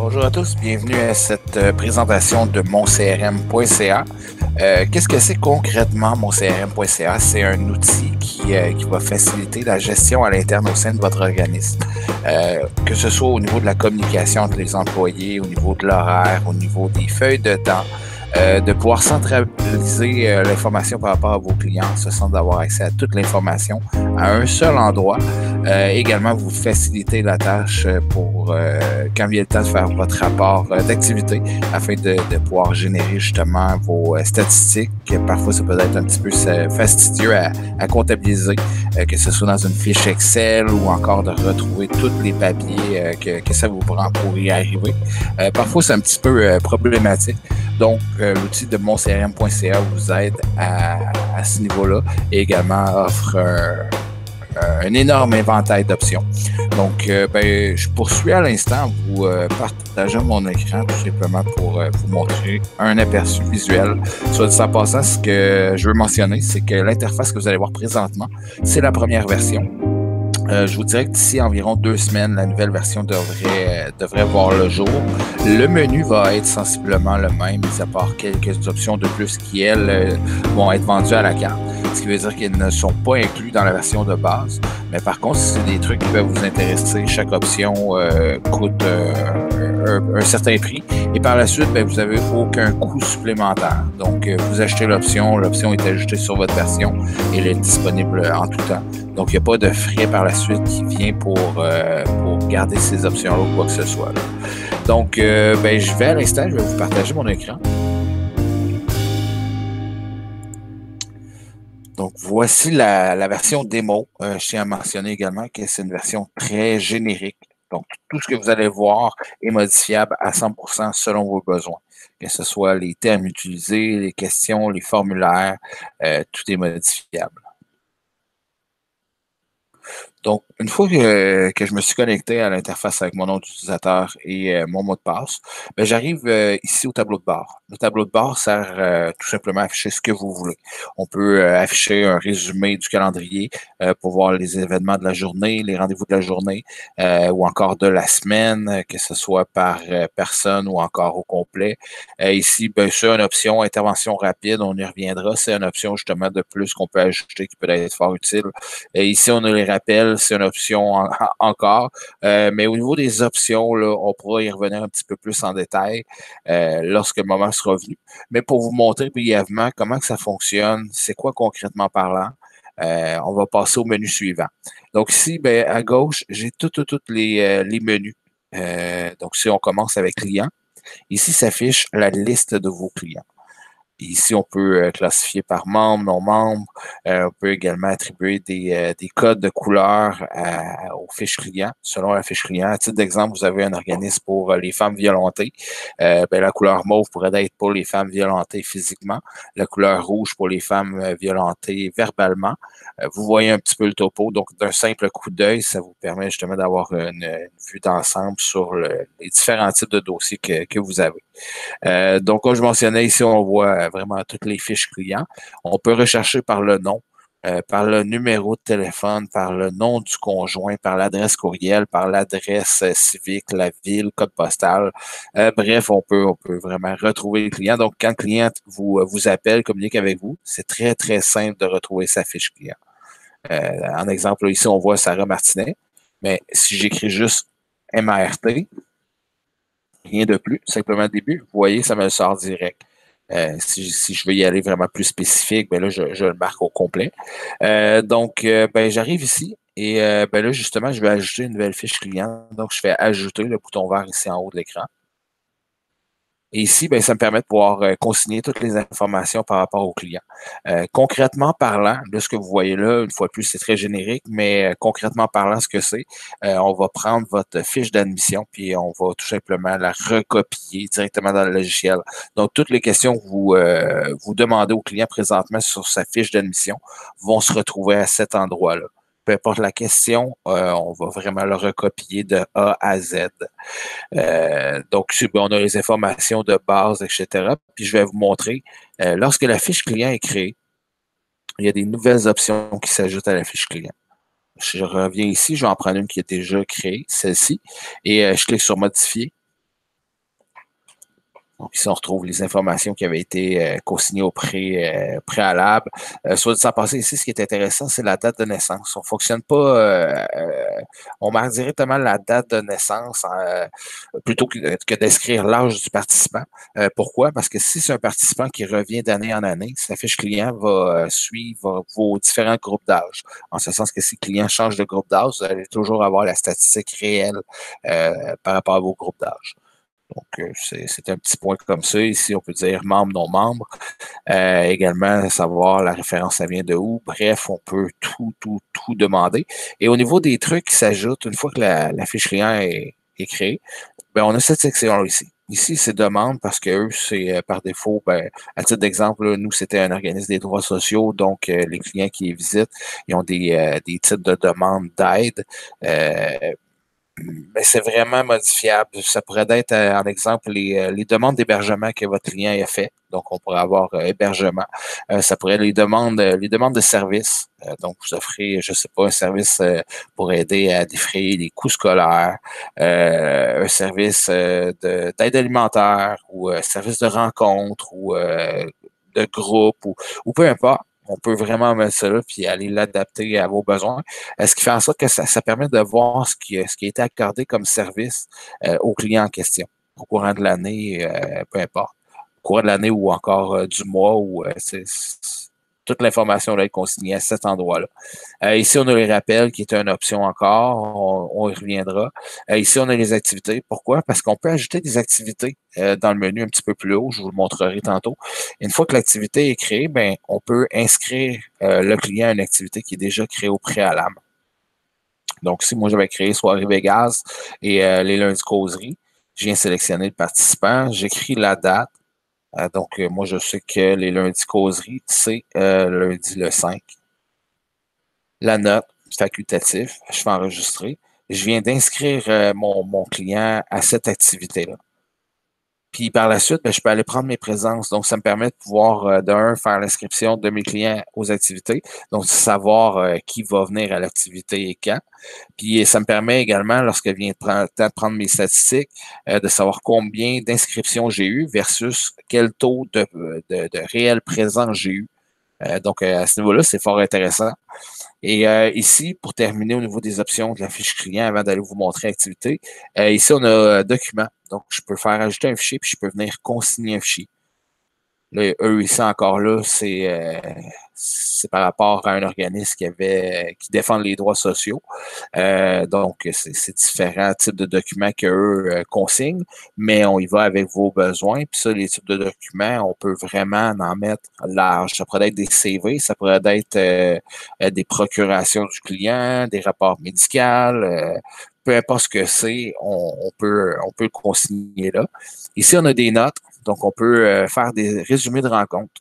Bonjour à tous, bienvenue à cette présentation de moncrm.ca. Qu'est-ce que c'est concrètement moncrm.ca? C'est un outil qui va faciliter la gestion à l'interne au sein de votre organisme. Que ce soit au niveau de la communication entre les employés, au niveau de l'horaire, au niveau des feuilles de temps, de pouvoir centraliser l'information par rapport à vos clients, ce sens d'avoir accès à toute l'information à un seul endroit. Également, vous facilitez la tâche pour quand vient le temps de faire votre rapport d'activité afin de pouvoir générer justement vos statistiques. Parfois, ça peut être un petit peu fastidieux à comptabiliser, que ce soit dans une fiche Excel ou encore de retrouver tous les papiers que ça vous prend pour y arriver. Parfois, c'est un petit peu problématique. Donc, l'outil de moncrm.ca vous aide à ce niveau-là et également offre un énorme éventail d'options. Donc, je poursuis à l'instant vous partageant mon écran tout simplement pour vous montrer un aperçu visuel. Soit dit en passant, ce que je veux mentionner, c'est que l'interface que vous allez voir présentement, c'est la première version. Je vous dirais que d'ici environ 2 semaines, la nouvelle version devrait voir le jour. Le menu va être sensiblement le même, mis à part quelques options de plus qui, elles, vont être vendues à la carte. Ce qui veut dire qu'elles ne sont pas inclus dans la version de base. Mais par contre, si c'est des trucs qui peuvent vous intéresser, chaque option coûte un certain prix. Et par la suite, vous n'avez aucun coût supplémentaire. Donc, vous achetez l'option est ajoutée sur votre version et elle est disponible en tout temps. Donc, il n'y a pas de frais par la suite qui vient pour garder ces options-là ou quoi que ce soit. Là. Donc, je vais à l'instant, je vais vous partager mon écran. Donc, voici la version démo. Je tiens à mentionner également que c'est une version très générique. Donc, tout ce que vous allez voir est modifiable à 100% selon vos besoins. Que ce soit les termes utilisés, les questions, les formulaires, tout est modifiable. Donc, une fois que je me suis connecté à l'interface avec mon nom d'utilisateur et mon mot de passe, j'arrive ici au tableau de bord. Le tableau de bord sert tout simplement à afficher ce que vous voulez. On peut afficher un résumé du calendrier pour voir les événements de la journée, les rendez-vous de la journée ou encore de la semaine, que ce soit par personne ou encore au complet. Ici, c'est une option intervention rapide, on y reviendra. C'est une option justement de plus qu'on peut ajouter qui peut être fort utile. Ici, on a les rappels, c'est une option encore. Mais au niveau des options, là, on pourra y revenir un petit peu plus en détail lorsque le moment sera venu. Mais pour vous montrer brièvement comment que ça fonctionne, c'est quoi concrètement parlant, on va passer au menu suivant. Donc ici, à gauche, j'ai tous les menus. Donc si on commence avec client, ici s'affiche la liste de vos clients. Ici, on peut classifier par membre, non-membre. On peut également attribuer des codes de couleur aux fiches clients, selon la fiche client. À titre d'exemple, vous avez un organisme pour les femmes violentées. La couleur mauve pourrait être pour les femmes violentées physiquement, la couleur rouge pour les femmes violentées verbalement. Vous voyez un petit peu le topo. Donc, d'un simple coup d'œil, ça vous permet justement d'avoir une vue d'ensemble sur les différents types de dossiers que vous avez. Donc, comme je mentionnais ici, on voit vraiment toutes les fiches clients. On peut rechercher par le nom, par le numéro de téléphone, par le nom du conjoint, par l'adresse courriel, par l'adresse civique, la ville, code postal. Bref, on peut vraiment retrouver le client. Donc, quand le client vous appelle, communique avec vous, c'est très, très simple de retrouver sa fiche client. En exemple, ici, on voit Sarah Martinet, mais si j'écris juste MART, rien de plus, simplement début. Vous voyez, ça me le sort direct. Si je veux y aller vraiment plus spécifique, là, je le marque au complet. J'arrive ici et là, justement, je vais ajouter une nouvelle fiche client. Donc, je fais ajouter le bouton vert ici en haut de l'écran. Et ici, ça me permet de pouvoir consigner toutes les informations par rapport au client. Concrètement parlant, de ce que vous voyez là, une fois de plus, c'est très générique, mais concrètement parlant, ce que c'est, on va prendre votre fiche d'admission, puis on va tout simplement la recopier directement dans le logiciel. Donc, toutes les questions que vous demandez au client présentement sur sa fiche d'admission vont se retrouver à cet endroit-là. Peu importe la question, on va vraiment le recopier de A à Z. Donc, on a les informations de base, etc. Puis, je vais vous montrer, lorsque la fiche client est créée, il y a des nouvelles options qui s'ajoutent à la fiche client. Je reviens ici, je vais en prendre une qui est déjà créée, celle-ci, et je clique sur Modifier. Donc, ici, on retrouve les informations qui avaient été consignées au préalable. Soit dit en passant, ici, ce qui est intéressant, c'est la date de naissance. On ne fonctionne pas, on marque directement la date de naissance plutôt que d'inscrire l'âge du participant. Pourquoi? Parce que si c'est un participant qui revient d'année en année, sa fiche client va suivre vos différents groupes d'âge. En ce sens que si le client change de groupe d'âge, vous allez toujours avoir la statistique réelle par rapport à vos groupes d'âge. Donc, c'est un petit point comme ça. Ici, on peut dire membre, non membre. Également, savoir la référence, ça vient de où. Bref, on peut tout demander. Et au niveau des trucs qui s'ajoutent, une fois que la fiche client est créée, ben, on a cette section-là ici. Ici, c'est demande parce que eux, c'est par défaut, ben, à titre d'exemple, là, nous, c'était un organisme des droits sociaux, donc les clients qui les visitent, ils ont des titres de demande d'aide. Mais c'est vraiment modifiable. Ça pourrait être, en exemple, les demandes d'hébergement que votre client a fait. Donc, on pourrait avoir hébergement. Ça pourrait être les demandes de services. Donc, vous offrez, je ne sais pas, un service pour aider à défrayer les coûts scolaires, un service d'aide alimentaire ou un service de rencontre ou de groupe ou peu importe. On peut vraiment mettre ça là puis aller l'adapter à vos besoins. Ce qui fait en sorte que ça permet de voir ce qui a été accordé comme service au client en question au courant de l'année, peu importe. Au courant de l'année ou encore du mois où toute l'information là est consignée à cet endroit-là. Ici, on a les rappels qui est une option encore. On y reviendra. Ici, on a les activités. Pourquoi? Parce qu'on peut ajouter des activités dans le menu un petit peu plus haut. Je vous le montrerai tantôt. Une fois que l'activité est créée, ben, on peut inscrire le client à une activité qui est déjà créée au préalable. Donc, si moi, j'avais créé Soirée Vegas et les lundis causeries, je viens sélectionner le participant, j'écris la date. Donc, moi, je sais que les lundis causeries, c'est lundi le 5. La note, facultatif, je fais enregistrer. Je viens d'inscrire mon client à cette activité-là. Puis par la suite, ben, je peux aller prendre mes présences. Donc, ça me permet de pouvoir, faire l'inscription de mes clients aux activités. Donc, savoir qui va venir à l'activité et quand. Puis, ça me permet également, lorsque vient le temps de prendre mes statistiques, de savoir combien d'inscriptions j'ai eu versus quel taux de réelle présence j'ai eu. Donc, à ce niveau-là, c'est fort intéressant. Et ici, pour terminer au niveau des options de la fiche client, avant d'aller vous montrer l'activité, ici, on a document. Donc, je peux faire ajouter un fichier, puis je peux venir consigner un fichier. Là, eux, ici, encore là, c'est par rapport à un organisme qui défend les droits sociaux. Donc, c'est différents types de documents qu'eux consignent, mais on y va avec vos besoins. Puis ça, les types de documents, on peut vraiment en mettre large. Ça pourrait être des CV, ça pourrait être des procurations du client, des rapports médicaux, peu importe ce que c'est, on peut le consigner là. Ici, on a des notes, donc on peut faire des résumés de rencontres.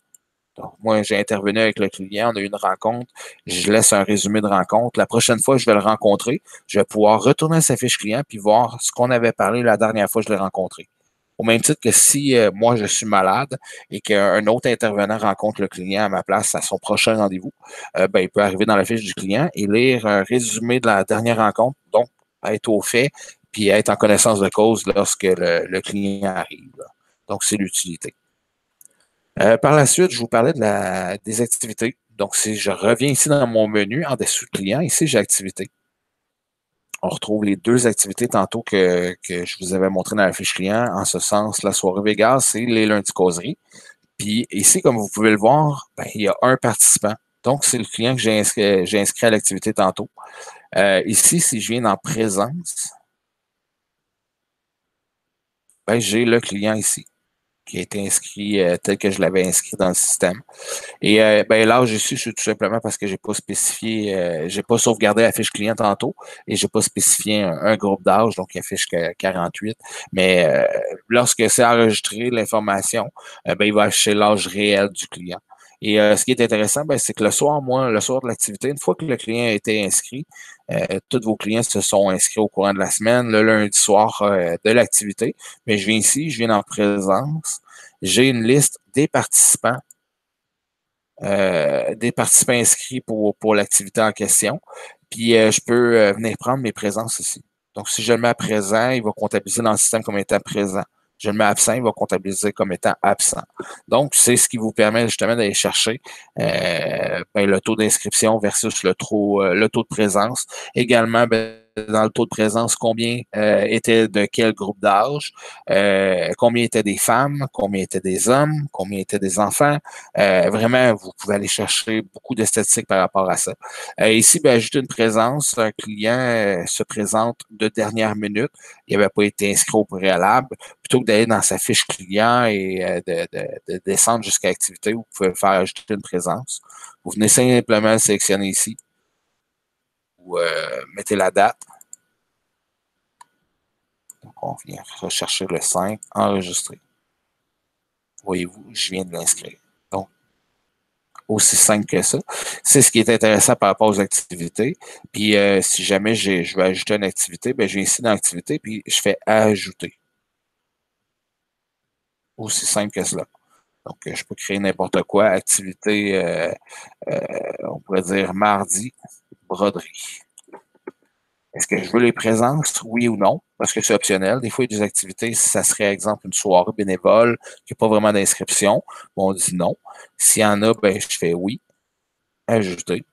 Donc, moi, j'ai intervenu avec le client, on a eu une rencontre, je laisse un résumé de rencontre. La prochaine fois que je vais le rencontrer, je vais pouvoir retourner à sa fiche client puis voir ce qu'on avait parlé la dernière fois que je l'ai rencontré. Au même titre que si moi, je suis malade et qu'un autre intervenant rencontre le client à ma place à son prochain rendez-vous, ben, il peut arriver dans la fiche du client et lire un résumé de la dernière rencontre, donc être au fait puis être en connaissance de cause lorsque le client arrive. Donc, c'est l'utilité. Par la suite, je vous parlais des activités. Donc, si je reviens ici dans mon menu, en dessous de client, ici, j'ai activités. On retrouve les deux activités tantôt que je vous avais montré dans la fiche client. En ce sens, la soirée Vegas et les lundis causeries. Puis ici, comme vous pouvez le voir, ben, il y a un participant. Donc, c'est le client que j'ai inscrit à l'activité tantôt. Ici, si je viens en présence, ben, j'ai le client ici qui a été inscrit tel que je l'avais inscrit dans le système. Et ben, l'âge ici, c'est tout simplement parce que j'ai pas spécifié, j'ai pas sauvegardé la fiche client tantôt et j'ai pas spécifié un groupe d'âge, donc il affiche que 48. Mais lorsque c'est enregistré, l'information, ben, il va afficher l'âge réel du client. Et ce qui est intéressant, ben, c'est que le soir, moi, le soir de l'activité, une fois que le client a été inscrit, tous vos clients se sont inscrits au courant de la semaine, le lundi soir de l'activité. Mais je viens ici, je viens en présence, j'ai une liste des participants inscrits pour l'activité en question. Puis, je peux venir prendre mes présences ici. Donc, si je le mets à présent, il va comptabiliser dans le système comme étant présent. je le mets absent, il va comptabiliser comme étant absent. Donc, c'est ce qui vous permet justement d'aller chercher le taux d'inscription versus le taux de présence. Également, dans le taux de présence, combien était de quel groupe d'âge, combien étaient des femmes, combien étaient des hommes, combien étaient des enfants. Vraiment, vous pouvez aller chercher beaucoup de statistiques par rapport à ça. Ici, ajouter une présence, un client se présente de dernière minute, il n'avait pas été inscrit au préalable, plutôt que d'aller dans sa fiche client et de descendre jusqu'à activité, vous pouvez faire ajouter une présence. Vous venez simplement le sélectionner ici. Vous mettez la date. Donc, on vient rechercher le 5, enregistrer. Voyez-vous, je viens de l'inscrire. Donc, aussi simple que ça. C'est ce qui est intéressant par rapport aux activités. Puis, si jamais je veux ajouter une activité, je viens ici dans l'activité, puis je fais ajouter. Aussi simple que cela. Donc, je peux créer n'importe quoi. Activité, on pourrait dire mardi, broderie. Est-ce que je veux les présences, oui ou non? Parce que c'est optionnel. Des fois, il y a des activités, si ça serait, exemple, une soirée bénévole, qui n'a pas vraiment d'inscription, on dit non. S'il y en a, je fais oui, ajouter.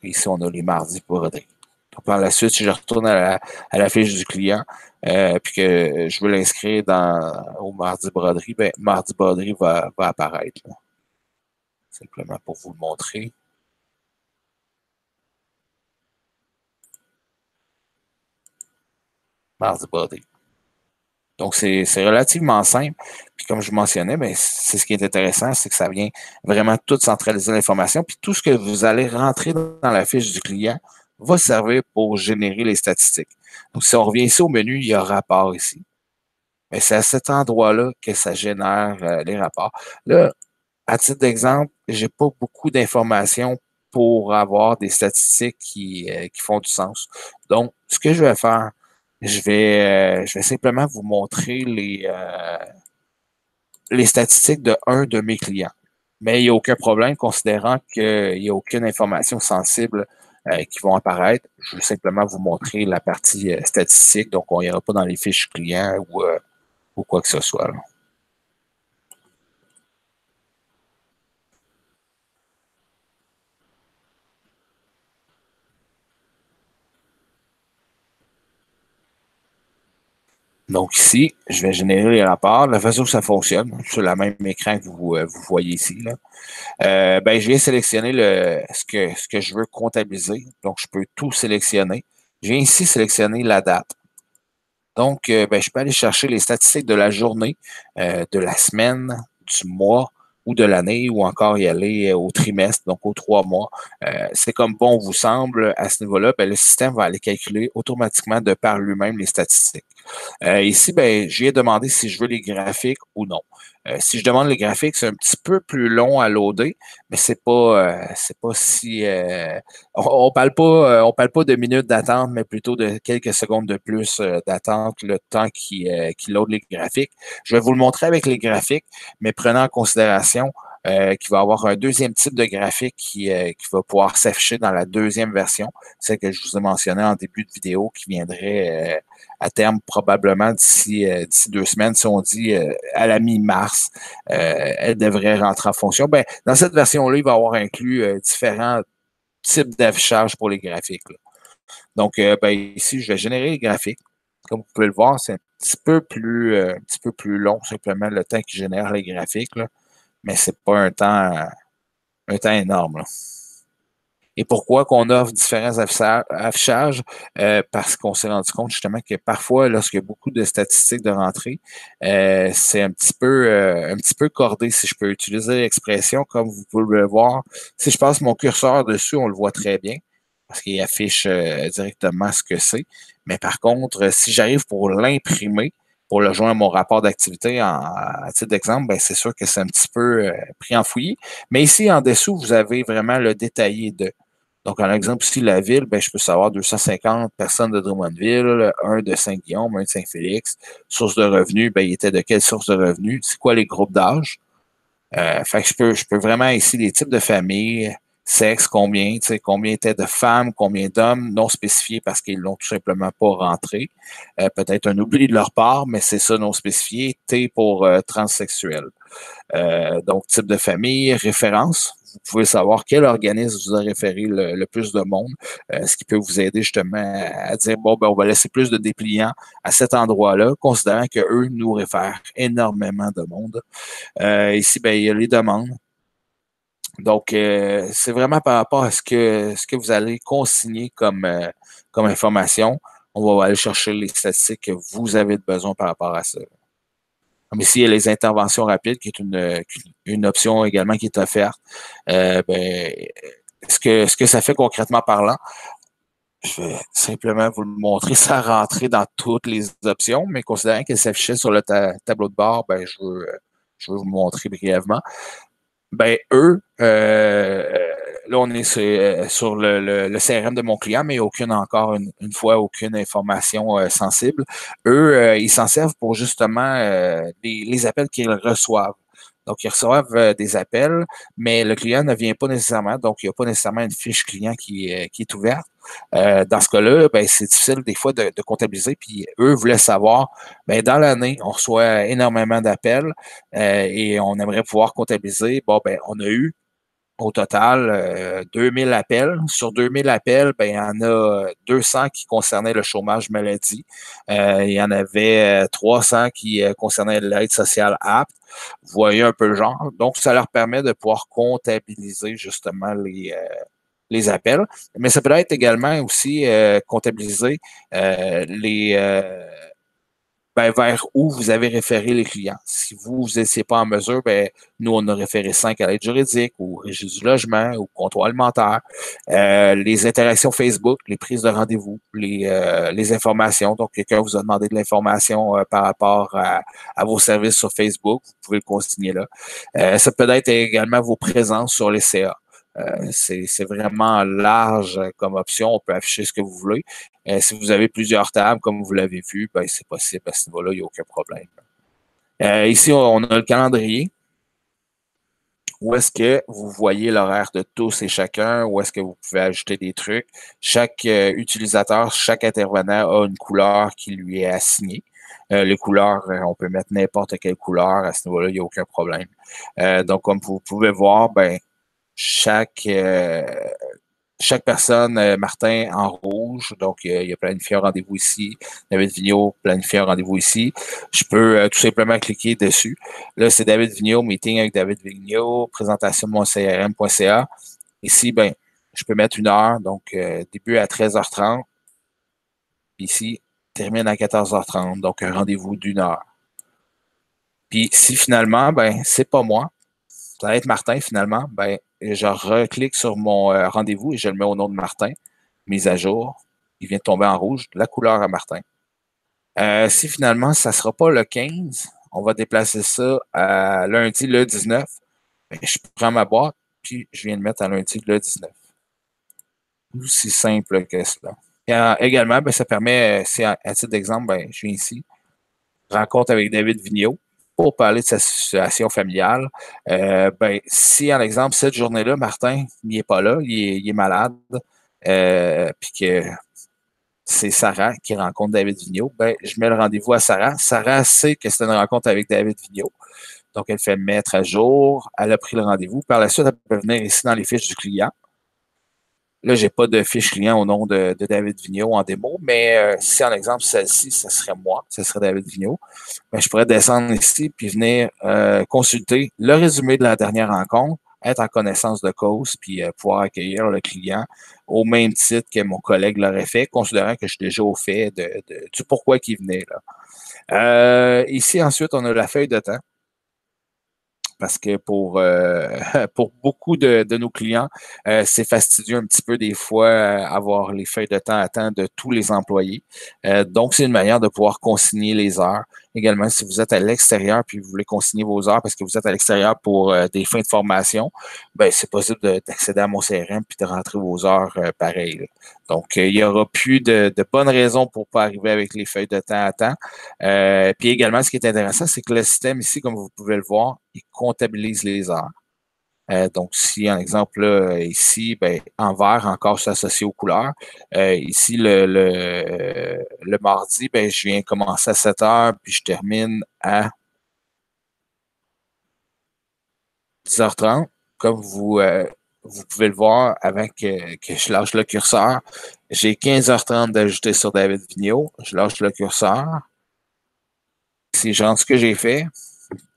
Et ici, on a les mardis broderie. Donc, par la suite, si je retourne à la fiche du client, puis que je veux l'inscrire au mardi broderie, mardi broderie va apparaître. Là. Simplement pour vous le montrer. Mardi broderie. Donc, c'est relativement simple. Puis, comme je mentionnais, c'est ce qui est intéressant, c'est que ça vient vraiment tout centraliser l'information. Puis, tout ce que vous allez rentrer dans la fiche du client va servir pour générer les statistiques. Donc, si on revient ici au menu, il y a rapport ici. Mais c'est à cet endroit-là que ça génère les rapports. Là, à titre d'exemple, j'ai pas beaucoup d'informations pour avoir des statistiques qui font du sens. Donc, ce que je vais faire, je vais simplement vous montrer les statistiques de un de mes clients. Mais il n'y a aucun problème considérant qu'il n'y a aucune information sensible qui vont apparaître. Je vais simplement vous montrer la partie statistique, donc on n'ira pas dans les fiches clients ou quoi que ce soit. Là. Donc ici, je vais générer les rapports. La façon que ça fonctionne, sur le même écran que vous voyez ici, là. Je viens sélectionner ce que je veux comptabiliser. Donc, je peux tout sélectionner. Je viens ici sélectionner la date. Donc, je peux aller chercher les statistiques de la journée, de la semaine, du mois ou de l'année, ou encore y aller au trimestre, donc aux 3 mois. C'est comme bon vous semble à ce niveau-là, le système va aller calculer automatiquement de par lui-même les statistiques. Ici, j'ai demandé si je veux les graphiques ou non. Si je demande les graphiques, c'est un petit peu plus long à loader, mais c'est pas si on parle pas de minutes d'attente, mais plutôt de quelques secondes de plus d'attente, le temps qui load les graphiques. Je vais vous le montrer avec les graphiques, mais prenant en considération qu'il va avoir un deuxième type de graphique qui va pouvoir s'afficher dans la deuxième version, celle que je vous ai mentionnée en début de vidéo, qui viendrait à terme probablement d'ici 2 semaines, si on dit à la mi-mars, elle devrait rentrer en fonction. Dans cette version-là, il va y avoir inclus différents types d'affichage pour les graphiques. Là. Donc, ici, je vais générer les graphiques. Comme vous pouvez le voir, c'est un petit peu plus long, simplement le temps qui génère les graphiques, là, mais c'est pas un temps énorme. Là. Et pourquoi qu'on offre différents affichages? Parce qu'on s'est rendu compte justement que parfois, lorsqu'il y a beaucoup de statistiques de rentrée, c'est un petit peu cordé, si je peux utiliser l'expression, comme vous pouvez le voir. Si je passe mon curseur dessus, on le voit très bien, parce qu'il affiche directement ce que c'est. Mais par contre, si j'arrive pour l'imprimer, pour le joindre à mon rapport d'activité à titre d'exemple, c'est sûr que c'est un petit peu pris en fouillis. Mais ici, en dessous, vous avez vraiment le détaillé de. Donc, en exemple, ici, la ville, je peux savoir 250 personnes de Drummondville, un de Saint-Guillaume, un de Saint-Félix. Source de revenus, il était de quelle source de revenus? C'est quoi les groupes d'âge? Fait que je peux vraiment ici les types de familles, sexe, combien était de femmes, combien d'hommes, non spécifiés parce qu'ils l'ont tout simplement pas rentré. Peut-être un oubli de leur part, mais c'est ça, non spécifié. T pour transsexuel. Donc, type de famille, référence. Vous pouvez savoir quel organisme vous a référé le plus de monde, ce qui peut vous aider justement à dire, bon, ben, on va laisser plus de dépliants à cet endroit-là, considérant qu'eux nous réfèrent énormément de monde. Ici, ben, il y a les demandes. Donc, c'est vraiment par rapport à ce que vous allez consigner comme information. On va aller chercher les statistiques que vous avez besoin par rapport à ça. Comme ici, il y a les interventions rapides, qui est une option également qui est offerte. Ben, ce que ça fait concrètement parlant, je vais simplement vous le montrer sans rentrer dans toutes les options, mais considérant qu'elle s'affichait sur le tableau de bord, ben, je veux vous montrer brièvement. Ben, eux, là, on est sur le CRM de mon client, mais aucune encore, une fois, aucune information sensible. Eux, ils s'en servent pour justement les appels qu'ils reçoivent. Donc, ils reçoivent des appels, mais le client ne vient pas nécessairement, donc il n'y a pas nécessairement une fiche client qui est ouverte. Dans ce cas-là, ben, c'est difficile des fois de comptabiliser, puis eux voulaient savoir, ben, dans l'année, on reçoit énormément d'appels et on aimerait pouvoir comptabiliser. Bon, ben, on a eu au total 2000 appels. Sur 2000 appels, ben, il y en a 200 qui concernaient le chômage maladie. Il y en avait 300 qui concernaient l'aide sociale apte. Vous voyez un peu le genre. Donc, ça leur permet de pouvoir comptabiliser justement les appels. Mais ça peut être également aussi comptabiliser ben, vers où vous avez référé les clients. Si vous n'étiez pas en mesure, ben, nous, on a référé 5 à l'aide juridique, ou régie du logement, ou comptoir alimentaire. Les interactions Facebook, les prises de rendez-vous, les informations. Donc, quelqu'un vous a demandé de l'information par rapport à vos services sur Facebook, vous pouvez le consigner là. Ça peut être également vos présences sur les CA. C'est vraiment large comme option. On peut afficher ce que vous voulez. Si vous avez plusieurs tables, comme vous l'avez vu, ben, c'est possible à ce niveau-là, il n'y a aucun problème. Ici, on a le calendrier. Où est-ce que vous voyez l'horaire de tous et chacun? Où est-ce que vous pouvez ajouter des trucs? Chaque utilisateur, chaque intervenant a une couleur qui lui est assignée. Les couleurs, on peut mettre n'importe quelle couleur. À ce niveau-là, il n'y a aucun problème. Donc, comme vous pouvez voir, ben, chaque personne, Martin en rouge, donc il a planifié un rendez-vous ici. David Vigneault planifie un rendez-vous ici. Je peux tout simplement cliquer dessus. Là, c'est David Vigneault, meeting avec David Vigneault, présentation de mon CRM.ca. Ici, ben, je peux mettre une heure, donc début à 13h30. Ici, termine à 14h30, donc un rendez-vous d'une heure. Puis si finalement, ben, c'est pas moi, ça va être Martin finalement, ben, je reclique sur mon rendez-vous et je le mets au nom de Martin. Mise à jour. Il vient de tomber en rouge, la couleur à Martin. Si finalement, ça ne sera pas le 15, on va déplacer ça à lundi le 19. Ben, je prends ma boîte, puis je viens de mettre à lundi le 19. Aussi simple que cela. Et, également, ben, ça permet, si à titre d'exemple, ben, je viens ici, rencontre avec David Vigneault pour parler de sa situation familiale. Ben, si, en exemple, cette journée-là, Martin n'est pas là, il est malade, puis que c'est Sarah qui rencontre David Vigneault, ben, je mets le rendez-vous à Sarah. Sarah sait que c'est une rencontre avec David Vigneault. Donc, elle fait mettre à jour. Elle a pris le rendez-vous. Par la suite, elle peut venir ici dans les fiches du client. Là, je n'ai pas de fiche client au nom de David Vigneault en démo, mais si, en exemple, celle-ci, ce serait moi, ce serait David Vigneault, ben, je pourrais descendre ici puis venir consulter le résumé de la dernière rencontre, être en connaissance de cause, puis pouvoir accueillir le client au même titre que mon collègue l'aurait fait, considérant que je suis déjà au fait du pourquoi il venait là. Ici, ensuite, on a la feuille de temps. Parce que pour beaucoup de nos clients, c'est fastidieux un petit peu des fois avoir les feuilles de temps à temps de tous les employés. Donc, c'est une manière de pouvoir consigner les heures. Également, si vous êtes à l'extérieur puis vous voulez consigner vos heures parce que vous êtes à l'extérieur pour des fins de formation, ben c'est possible d'accéder à mon CRM puis de rentrer vos heures pareil. Là. Donc, il n'y aura plus de bonnes raisons pour ne pas arriver avec les feuilles de temps à temps. Puis également, ce qui est intéressant, c'est que le système ici, comme vous pouvez le voir, il comptabilise les heures. Donc, si, en exemple, là, ici, ben, en vert, encore, c'est associé aux couleurs. Ici, le mardi, ben, je viens commencer à 7 heures, puis je termine à 10h30. Comme vous pouvez le voir avant que je lâche le curseur, j'ai 15h30 d'ajouter sur David Vigneault. Je lâche le curseur. C'est genre ce que j'ai fait.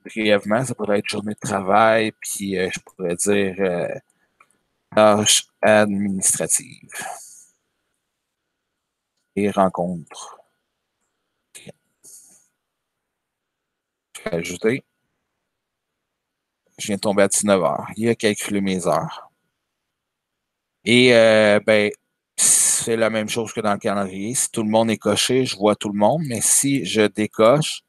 Brièvement, ça pourrait être journée de travail, puis je pourrais dire tâches administratives et rencontres. Je vais ajouter. Je viens de tomber à 19 heures. Il a calculé mes heures. Et ben, c'est la même chose que dans le calendrier. Si tout le monde est coché, je vois tout le monde, mais si je décoche,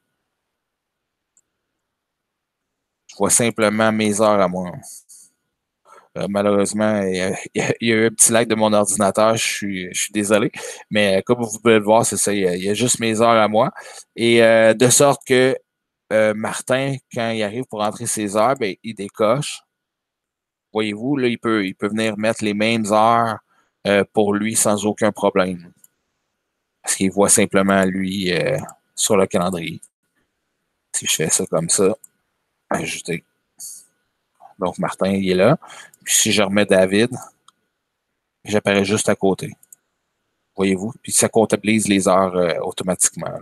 je vois simplement mes heures à moi. Malheureusement, il y a eu un petit lag de mon ordinateur, je suis désolé, mais comme vous pouvez le voir, c'est ça, il y a juste mes heures à moi. Et de sorte que Martin, quand il arrive pour rentrer ses heures, ben, il décoche. Voyez-vous, là, il peut venir mettre les mêmes heures pour lui sans aucun problème. Parce qu'il voit simplement lui sur le calendrier. Si je fais ça comme ça, ajouter. Donc, Martin, il est là. Puis si je remets David, j'apparais juste à côté. Voyez-vous? Puis ça comptabilise les heures automatiquement.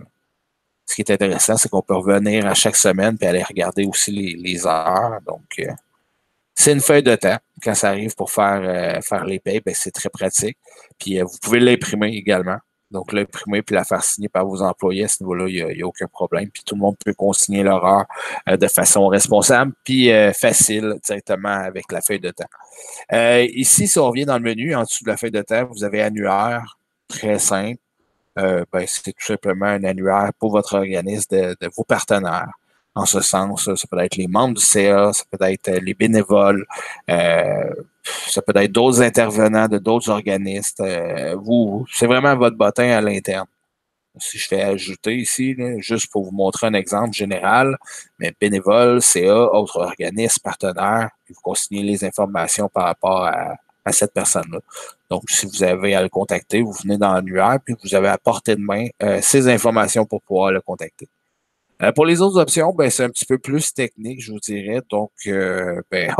Ce qui est intéressant, c'est qu'on peut revenir à chaque semaine et aller regarder aussi les heures. Donc, c'est une feuille de temps. Quand ça arrive pour faire les payes, ben, c'est très pratique. Puis, vous pouvez l'imprimer également. Donc, l'imprimer puis la faire signer par vos employés, à ce niveau-là, il y a aucun problème. Puis, tout le monde peut consigner leur heure de façon responsable puis facile directement avec la feuille de temps. Ici, si on revient dans le menu, en dessous de la feuille de temps, vous avez annuaire, très simple. Ben, c'est tout simplement un annuaire pour votre organisme de vos partenaires. En ce sens, ça peut être les membres du CA, ça peut être les bénévoles, euh, ça peut être d'autres intervenants de d'autres organismes. C'est vraiment votre bottin à l'interne. Si je fais ajouter ici, là, juste pour vous montrer un exemple général, mais bénévole, CA, autres organismes, partenaires, puis vous consignez les informations par rapport à cette personne-là. Donc, si vous avez à le contacter, vous venez dans l'annuaire, puis vous avez à portée de main ces informations pour pouvoir le contacter. Pour les autres options, ben, c'est un petit peu plus technique, je vous dirais. Donc, ben,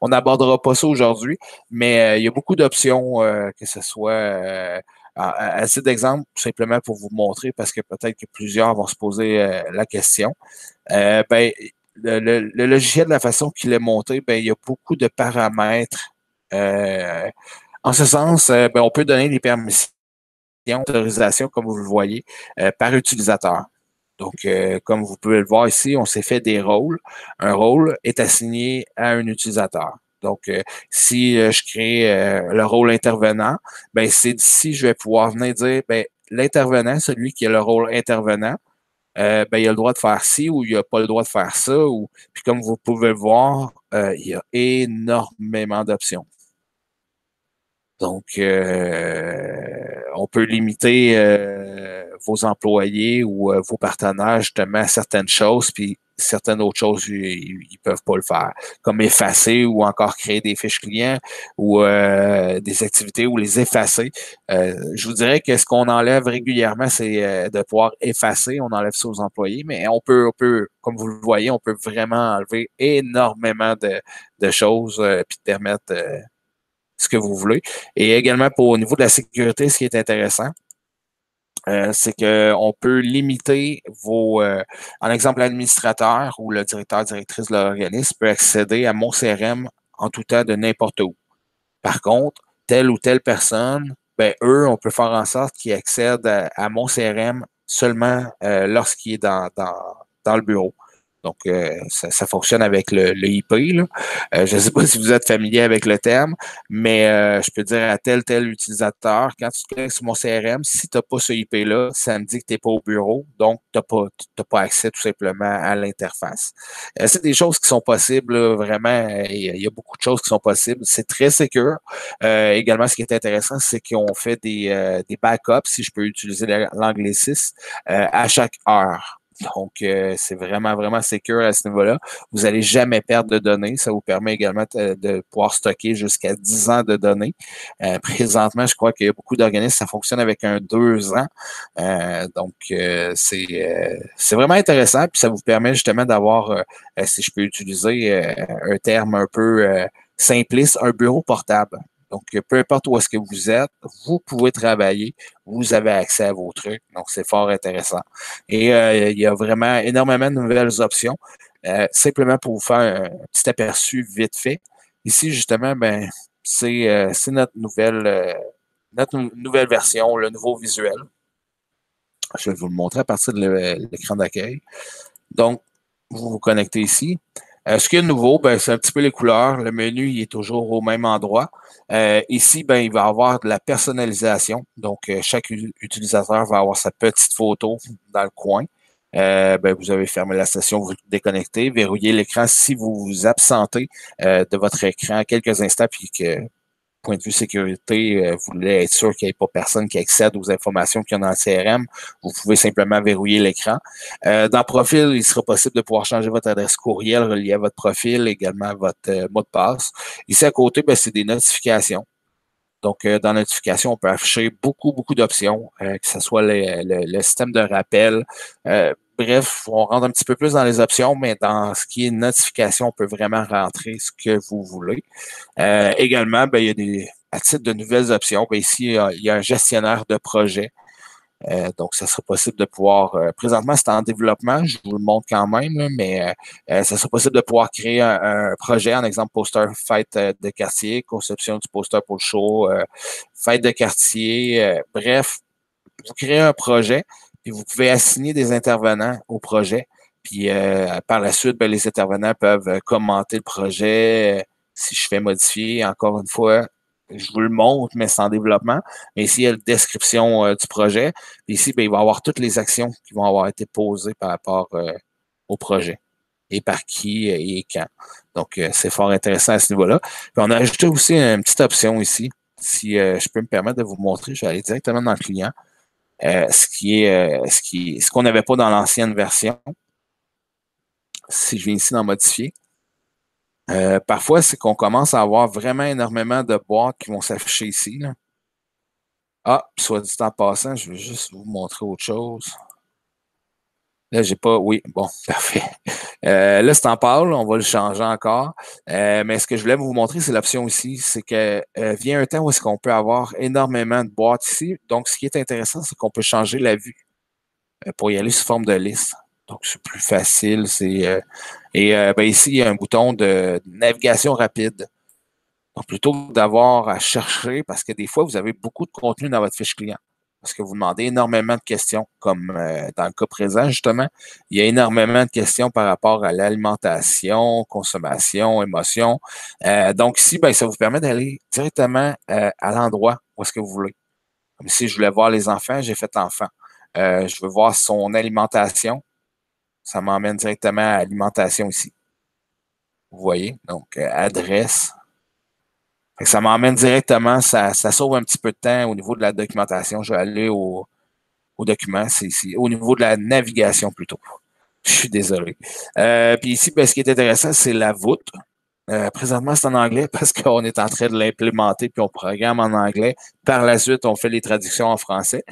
on n'abordera pas ça aujourd'hui, mais il y a beaucoup d'options, que ce soit à titre d'exemple, simplement pour vous montrer, parce que peut-être que plusieurs vont se poser la question. Ben, le logiciel, de la façon qu'il est monté, ben, il y a beaucoup de paramètres. Euh, En ce sens, ben, on peut donner des permissions, d'autorisation, comme vous le voyez, par utilisateur. Donc, comme vous pouvez le voir ici, on s'est fait des rôles. Un rôle est assigné à un utilisateur. Donc, si je crée le rôle intervenant, ben c'est d'ici, je vais pouvoir venir dire, ben, l'intervenant, celui qui a le rôle intervenant, ben, il a le droit de faire ci ou il n'a pas le droit de faire ça. Puis comme vous pouvez le voir, il y a énormément d'options. Donc, on peut limiter vos employés ou vos partenaires justement à certaines choses, puis certaines autres choses, ils ne peuvent pas le faire, comme effacer ou encore créer des fiches clients ou des activités ou les effacer. Je vous dirais que ce qu'on enlève régulièrement, c'est de pouvoir effacer. On enlève ça aux employés, mais on peut, comme vous le voyez, on peut vraiment enlever énormément de choses puis permettre ce que vous voulez. Et également pour au niveau de la sécurité, ce qui est intéressant, c'est qu'on peut limiter en exemple, l'administrateur ou le directeur, directrice de l'organisme peut accéder à mon CRM en tout temps de n'importe où. Par contre, telle ou telle personne, ben, eux, on peut faire en sorte qu'ils accèdent à mon CRM seulement lorsqu'il est dans le bureau. Donc, ça fonctionne avec le IP, là. Je ne sais pas si vous êtes familier avec le terme, mais je peux dire à tel utilisateur, quand tu cliques sur mon CRM, si tu n'as pas ce IP-là, ça me dit que tu n'es pas au bureau, donc tu n'as pas accès tout simplement à l'interface. C'est des choses qui sont possibles, là, vraiment. Il y a beaucoup de choses qui sont possibles. C'est très sécure. Également, ce qui est intéressant, c'est qu'on fait des backups, si je peux utiliser l'anglicisme, à chaque heure. Donc, c'est vraiment, vraiment secure à ce niveau-là. Vous n'allez jamais perdre de données. Ça vous permet également de pouvoir stocker jusqu'à 10 ans de données. Présentement, je crois qu'il y a beaucoup d'organismes, ça fonctionne avec un 2 ans. C'est vraiment intéressant. Puis ça vous permet justement d'avoir, si je peux utiliser un terme un peu simpliste, un bureau portable. Donc, peu importe où est-ce que vous êtes, vous pouvez travailler, vous avez accès à vos trucs. Donc, c'est fort intéressant. Et il y a vraiment énormément de nouvelles options. Simplement pour vous faire un petit aperçu vite fait. Ici, justement, ben, c'est notre nouvelle version, le nouveau visuel. Je vais vous le montrer à partir de l'écran d'accueil. Donc, vous vous connectez ici. Ce qui est nouveau, ben, c'est un petit peu les couleurs. Le menu il est toujours au même endroit. Ici, ben, il va y avoir de la personnalisation. Donc, chaque utilisateur va avoir sa petite photo dans le coin. Ben, vous avez fermé la session, vous déconnectez, verrouillez l'écran si vous vous absentez de votre écran quelques instants, puis que point de vue sécurité, vous voulez être sûr qu'il n'y ait pas personne qui accède aux informations qu'il y a dans le CRM, vous pouvez simplement verrouiller l'écran. Dans Profil, il sera possible de pouvoir changer votre adresse courriel reliée à votre profil, également votre mot de passe. Ici, à côté, ben, c'est des notifications. Donc, dans la notification, on peut afficher beaucoup, beaucoup d'options, que ce soit le système de rappel. Bref, on rentre un petit peu plus dans les options, mais dans ce qui est notification, on peut vraiment rentrer ce que vous voulez. Également, ben, il y a à titre de nouvelles options, ben, ici, il y a un gestionnaire de projet. Donc, ça sera possible de pouvoir, présentement, c'est en développement, je vous le montre quand même, là, mais ça sera possible de pouvoir créer un projet, en exemple, poster fête de quartier, conception du poster pour le show, fête de quartier, bref, vous créez un projet, puis vous pouvez assigner des intervenants au projet, puis par la suite, ben, les intervenants peuvent commenter le projet. Si je fais modifier, encore une fois, je vous le montre, mais c'est en développement. Mais ici, il y a la description du projet. Puis ici, ben, il va y avoir toutes les actions qui vont avoir été posées par rapport au projet et par qui et quand. Donc, c'est fort intéressant à ce niveau-là. Puis on a ajouté aussi une petite option ici. Si je peux me permettre de vous montrer, je vais aller directement dans le client. Ce qu'on n'avait pas dans l'ancienne version. Si je viens ici dans modifier, parfois, c'est qu'on commence à avoir vraiment énormément de boîtes qui vont s'afficher ici, là. Ah, soit dit en passant, je vais juste vous montrer autre chose. Là, j'ai pas. Oui, bon, parfait. Là, c'est en pâle, on va le changer encore. Mais ce que je voulais vous montrer, c'est l'option ici. C'est que vient un temps où est-ce qu'on peut avoir énormément de boîtes ici. Donc, ce qui est intéressant, c'est qu'on peut changer la vue pour y aller sous forme de liste. Donc, c'est plus facile. Ben, ici, il y a un bouton de navigation rapide. Donc, plutôt que d'avoir à chercher, parce que des fois, vous avez beaucoup de contenu dans votre fiche client, parce que vous demandez énormément de questions, comme dans le cas présent, justement, il y a énormément de questions par rapport à l'alimentation, consommation, émotion. Donc, ici, ben, ça vous permet d'aller directement à l'endroit où est-ce que vous voulez. Comme si je voulais voir les enfants, j'ai fait enfant. Je veux voir son alimentation, ça m'emmène directement à alimentation ici. Vous voyez? Donc, adresse. Ça m'emmène directement, ça sauve un petit peu de temps au niveau de la documentation. Je vais aller au document, c'est ici, au niveau de la navigation plutôt. Je suis désolé. Puis ici, ben, ce qui est intéressant, c'est la voûte. Présentement, c'est en anglais parce qu'on est en train de l'implémenter puis on programme en anglais. Par la suite, on fait les traductions en français.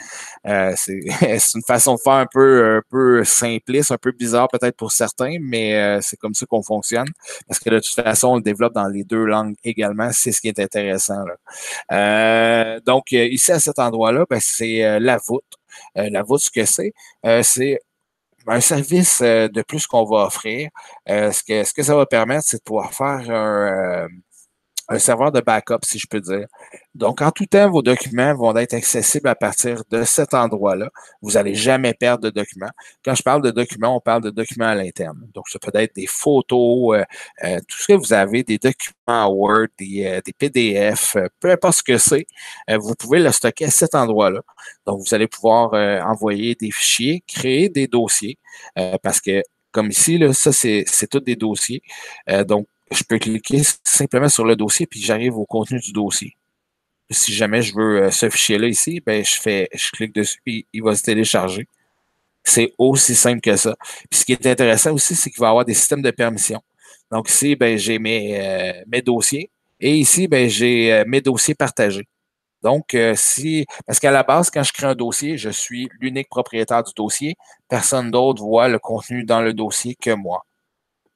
C'est une façon de faire un peu simpliste, un peu bizarre peut-être pour certains, mais c'est comme ça qu'on fonctionne. Parce que de toute façon, on le développe dans les deux langues également. C'est ce qui est intéressant, là. Donc, ici, à cet endroit-là, ben, c'est la voûte. La voûte, ce que c'est un service de plus qu'on va offrir. Ce que ça va permettre, c'est de pouvoir faire un serveur de backup, si je peux dire. Donc, en tout temps, vos documents vont être accessibles à partir de cet endroit-là. Vous n'allez jamais perdre de documents. Quand je parle de documents, on parle de documents à l'interne. Donc, ça peut être des photos, tout ce que vous avez, des documents Word, des PDF, peu importe ce que c'est, vous pouvez le stocker à cet endroit-là. Donc, vous allez pouvoir envoyer des fichiers, créer des dossiers, parce que, comme ici, là, ça, c'est tous des dossiers. Donc, je peux cliquer simplement sur le dossier puis j'arrive au contenu du dossier. Si jamais je veux ce fichier-là ici, ben je clique dessus et il va se télécharger. C'est aussi simple que ça. Puis ce qui est intéressant aussi, c'est qu'il va y avoir des systèmes de permission. Donc ici, ben, j'ai mes dossiers et ici, ben, j'ai mes dossiers partagés. Donc, parce qu'à la base, quand je crée un dossier, je suis l'unique propriétaire du dossier. Personne d'autre voit le contenu dans le dossier que moi.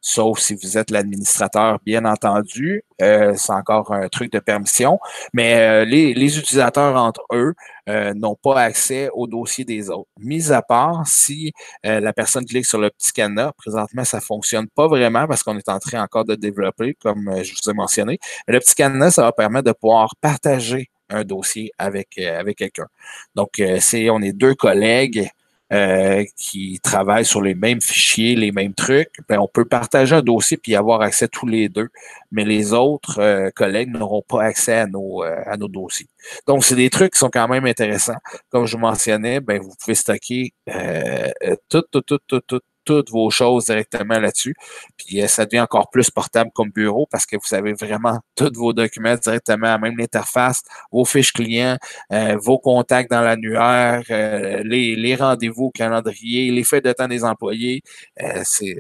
Sauf si vous êtes l'administrateur, bien entendu. C'est encore un truc de permission. Mais les utilisateurs entre eux n'ont pas accès au dossier des autres. Mis à part si la personne clique sur le petit cadenas. Présentement, ça ne fonctionne pas vraiment parce qu'on est en train encore de développer, comme je vous ai mentionné. Mais le petit cadenas, ça va permettre de pouvoir partager un dossier avec quelqu'un. Donc, on est deux collègues qui travaillent sur les mêmes fichiers, les mêmes trucs, ben, on peut partager un dossier puis y avoir accès tous les deux, mais les autres collègues n'auront pas accès à nos dossiers. Donc, c'est des trucs qui sont quand même intéressants. Comme je vous mentionnais, ben, vous pouvez stocker toutes vos choses directement là-dessus. Puis ça devient encore plus portable comme bureau parce que vous avez vraiment tous vos documents directement, même l'interface, vos fiches clients, vos contacts dans l'annuaire, les rendez-vous au calendrier, les feuilles de temps des employés. C'est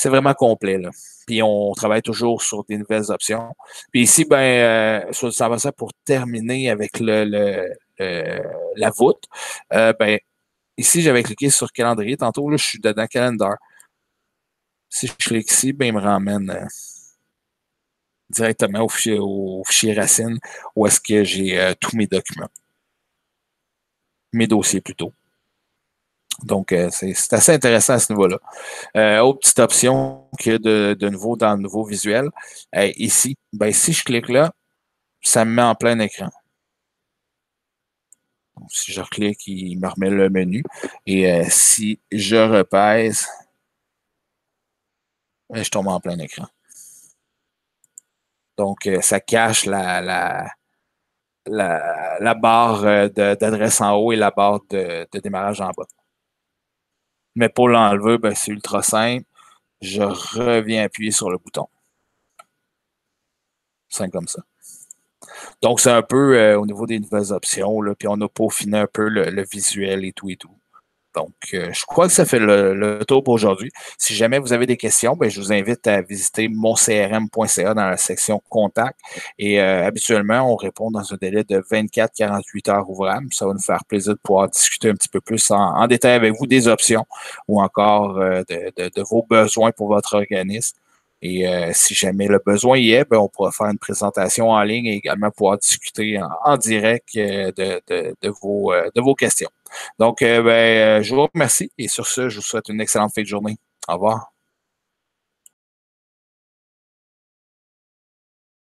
vraiment complet, là. Puis on travaille toujours sur des nouvelles options. Puis ici, ben, ça va ça pour terminer avec la voûte. Ben, ici, j'avais cliqué sur calendrier. Tantôt, là, je suis dedans calendar. Si je clique ici, ben, il me ramène directement au fichier racine où est-ce que j'ai tous mes documents. Mes dossiers plutôt. Donc, c'est assez intéressant à ce niveau-là. Autre petite option que de nouveau dans le nouveau visuel, ici, ben, si je clique là, ça me met en plein écran. Donc, si je reclique, il me remet le menu. Et si je repèse, je tombe en plein écran. Donc, ça cache la barre d'adresse en haut et la barre de démarrage en bas. Mais pour l'enlever, ben, c'est ultra simple. Je reviens appuyer sur le bouton. Simple comme ça. Donc, c'est un peu au niveau des nouvelles options, là, puis on a peaufiné un peu le visuel et tout et tout. Donc, je crois que ça fait le tour pour aujourd'hui. Si jamais vous avez des questions, ben, je vous invite à visiter moncrm.ca dans la section Contact. Et habituellement, on répond dans un délai de 24-48 heures ouvrables. Ça va nous faire plaisir de pouvoir discuter un petit peu plus en détail avec vous des options ou encore de vos besoins pour votre organisme. Et si jamais le besoin y est, ben, on pourra faire une présentation en ligne et également pouvoir discuter en direct de vos questions. Donc, je vous remercie et sur ce, je vous souhaite une excellente fin de journée. Au revoir.